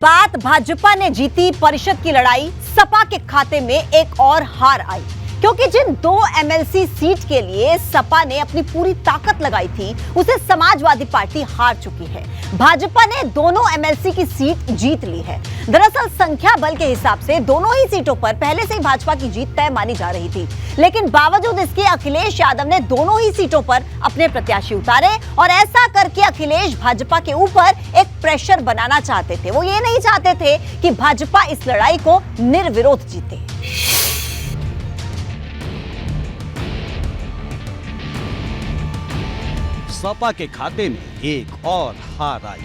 बात भाजपा ने जीती परिषद की लड़ाई, सपा के खाते में एक और हार आई क्योंकि जिन 2 एमएलसी सीट के लिए सपा ने अपनी पूरी ताकत लगाई थी उसे समाजवादी पार्टी हार चुकी है। भाजपा ने दोनों एमएलसी की सीट जीत ली है। दरअसल संख्या बल के हिसाब से दोनों ही सीटों पर पहले से ही भाजपा की जीत तय मानी जा रही थी, लेकिन बावजूद इसके अखिलेश यादव ने दोनों ही सीटों पर अपने प्रत्याशी उतारे और ऐसा करके अखिलेश भाजपा के ऊपर एक प्रेशर बनाना चाहते थे। वो ये नहीं चाहते थे कि भाजपा इस लड़ाई को निर्विरोध जीते। सपा के खाते में एक और हार आई।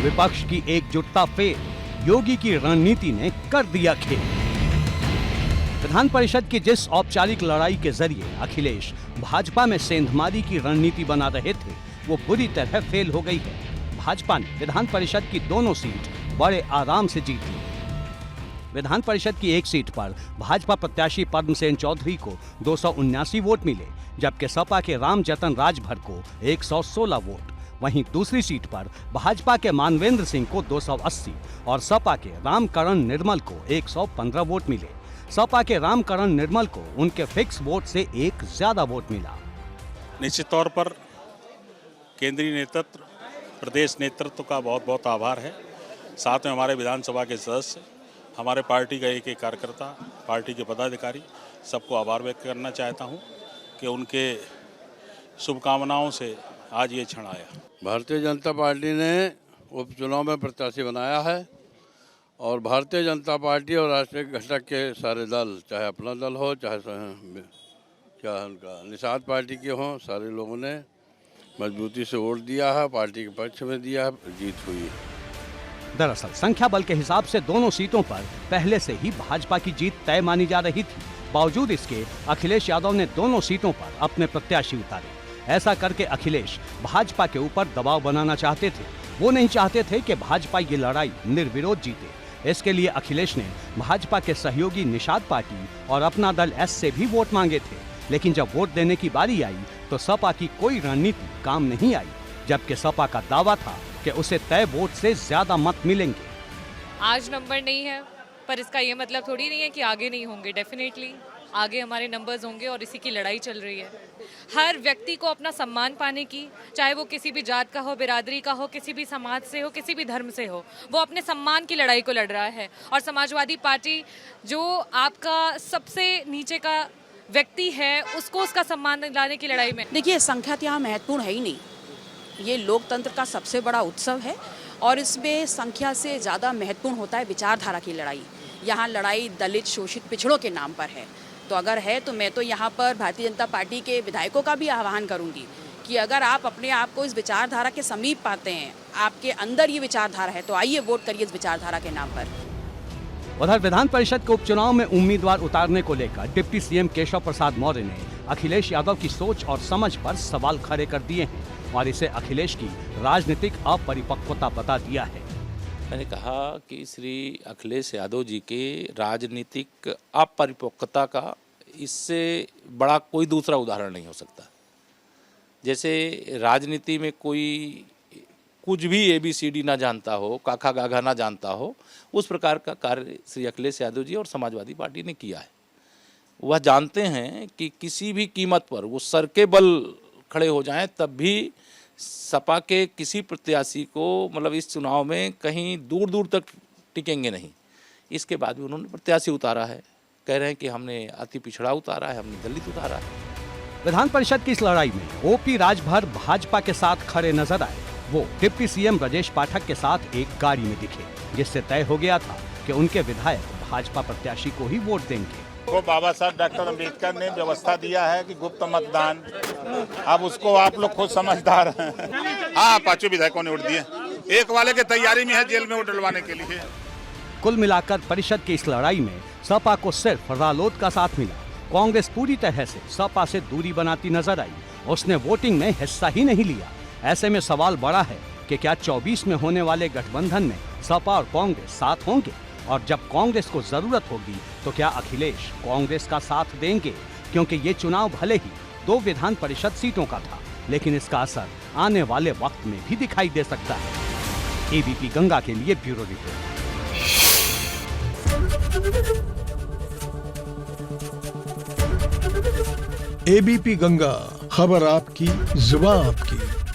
विपक्ष की एकजुटता फेल, योगी की रणनीति ने कर दिया खेल। विधान परिषद की जिस औपचारिक लड़ाई के जरिए अखिलेश भाजपा में सेंधमारी की रणनीति बना रहे थे वो बुरी तरह फेल हो गई है। भाजपा ने विधान परिषद की दोनों सीट बड़े आराम से जीत ली। विधान परिषद की एक सीट पर भाजपा प्रत्याशी पद्मसेन चौधरी को 279 वोट मिले, जबकि सपा के रामजतन राजभर को 116 वोट। वहीं दूसरी सीट पर भाजपा के मानवेंद्र सिंह को 280 और सपा के रामकरण निर्मल को 115 वोट मिले। सपा के रामकरण निर्मल को उनके फिक्स वोट से एक ज्यादा वोट मिला। निश्चित तौर पर केंद्रीय नेतृत्व, प्रदेश नेतृत्व का बहुत बहुत आभार है। साथ में हमारे विधानसभा के सदस्य, हमारे पार्टी का एक एक कार्यकर्ता, पार्टी के पदाधिकारी, सबको आभार व्यक्त करना चाहता हूं कि उनके शुभकामनाओं से आज ये क्षण आया। भारतीय जनता पार्टी ने उपचुनाव में प्रत्याशी बनाया है और भारतीय जनता पार्टी और राष्ट्रीय घटक के सारे दल, चाहे अपना दल हो चाहे उनका निषाद पार्टी के हों, सारे लोगों ने मजबूती से वोट दिया है, पार्टी के पक्ष में दिया है, जीत हुई है। दरअसल संख्या बल के हिसाब से दोनों सीटों पर पहले से ही भाजपा की जीत तय मानी जा रही थी। बावजूद इसके अखिलेश यादव ने दोनों सीटों पर अपने प्रत्याशी उतारे। ऐसा करके अखिलेश भाजपा के ऊपर दबाव बनाना चाहते थे। वो नहीं चाहते थे कि भाजपा ये लड़ाई निर्विरोध जीते। इसके लिए अखिलेश ने भाजपा के सहयोगी निषाद पार्टी और अपना दल एस से भी वोट मांगे थे, लेकिन जब वोट देने की बारी आई तो सपा की कोई रणनीति काम नहीं आई, जबकि सपा का दावा था कि उसे तय वोट से ज्यादा मत मिलेंगे। आज नंबर नहीं है, पर इसका ये मतलब थोड़ी नहीं है कि आगे नहीं होंगे। डेफिनेटली आगे हमारे नंबर्स होंगे और इसी की लड़ाई चल रही है। हर व्यक्ति को अपना सम्मान पाने की, चाहे वो किसी भी जात का हो, बिरादरी का हो, किसी भी समाज से हो, किसी भी धर्म से हो, वो अपने सम्मान की लड़ाई को लड़ रहा है। और समाजवादी पार्टी जो आपका सबसे नीचे का व्यक्ति है उसको उसका सम्मान दिलाने की लड़ाई में। देखिए, संख्या यहाँ महत्वपूर्ण है ही नहीं। ये लोकतंत्र का सबसे बड़ा उत्सव है और इसमें संख्या से ज़्यादा महत्वपूर्ण होता है विचारधारा की लड़ाई। यहाँ लड़ाई दलित, शोषित, पिछड़ों के नाम पर है। तो अगर है तो मैं तो यहाँ पर भारतीय जनता पार्टी के विधायकों का भी आह्वान करूँगी कि अगर आप अपने आप को इस विचारधारा के समीप पाते हैं, आपके अंदर ये विचारधारा है, तो आइए वोट करिए इस विचारधारा के नाम पर। उधर विधान परिषद के उपचुनाव में उम्मीदवार उतारने को लेकर डिप्टी सीएम केशव प्रसाद मौर्य ने अखिलेश यादव की सोच और समझ पर सवाल खड़े कर दिए हैं और इसे अखिलेश की राजनीतिक अपरिपक्वता बता दिया है। मैंने कहा कि श्री अखिलेश यादव जी के राजनीतिक अपरिपक्वता का इससे बड़ा कोई दूसरा उदाहरण नहीं हो सकता। जैसे राजनीति में कोई कुछ भी ABCD ना जानता हो, काखा गाघा ना जानता हो, उस प्रकार का कार्य श्री अखिलेश यादव जी और समाजवादी पार्टी ने किया है। वह जानते हैं कि किसी भी कीमत पर वो सर के बल खड़े हो जाएं, तब भी सपा के किसी प्रत्याशी को मतलब इस चुनाव में कहीं दूर दूर तक टिकेंगे नहीं। इसके बाद भी उन्होंने प्रत्याशी उतारा है। कह रहे हैं कि हमने अति पिछड़ा उतारा है, हमने दलित उतारा है। विधान परिषद की इस लड़ाई में OP राजभर भाजपा के साथ खड़े नजर आए। वो डिप्टी सीएम ब्रजेश पाठक के साथ एक गाड़ी में दिखे, जिससे तय हो गया था कि उनके विधायक भाजपा प्रत्याशी को ही वोट देंगे। को बाबा साहब डॉक्टर अम्बेडकर ने व्यवस्था दिया है कि गुप्त मतदान, अब उसको आप लोग खुद समझदार हैं। हाँ, 5 विधायकों ने वोट दिए। एक वाले की तैयारी में है जेल में वोट डलवाने के लिए। कुल मिलाकर परिषद की इस लड़ाई में सपा को सिर्फ रालोद का साथ मिला। कांग्रेस पूरी तरह से सपा से दूरी बनाती नजर आई। उसने वोटिंग में हिस्सा ही नहीं लिया। ऐसे में सवाल बड़ा है कि क्या 24 में होने वाले गठबंधन में सपा और कांग्रेस साथ होंगे, और जब कांग्रेस को जरूरत होगी तो क्या अखिलेश कांग्रेस का साथ देंगे? क्योंकि ये चुनाव भले ही 2 विधान परिषद सीटों का था, लेकिन इसका असर आने वाले वक्त में भी दिखाई दे सकता है। एबीपी गंगा के लिए ब्यूरो रिपोर्ट। एबीपी गंगा, खबर आपकी, जुबान आपकी।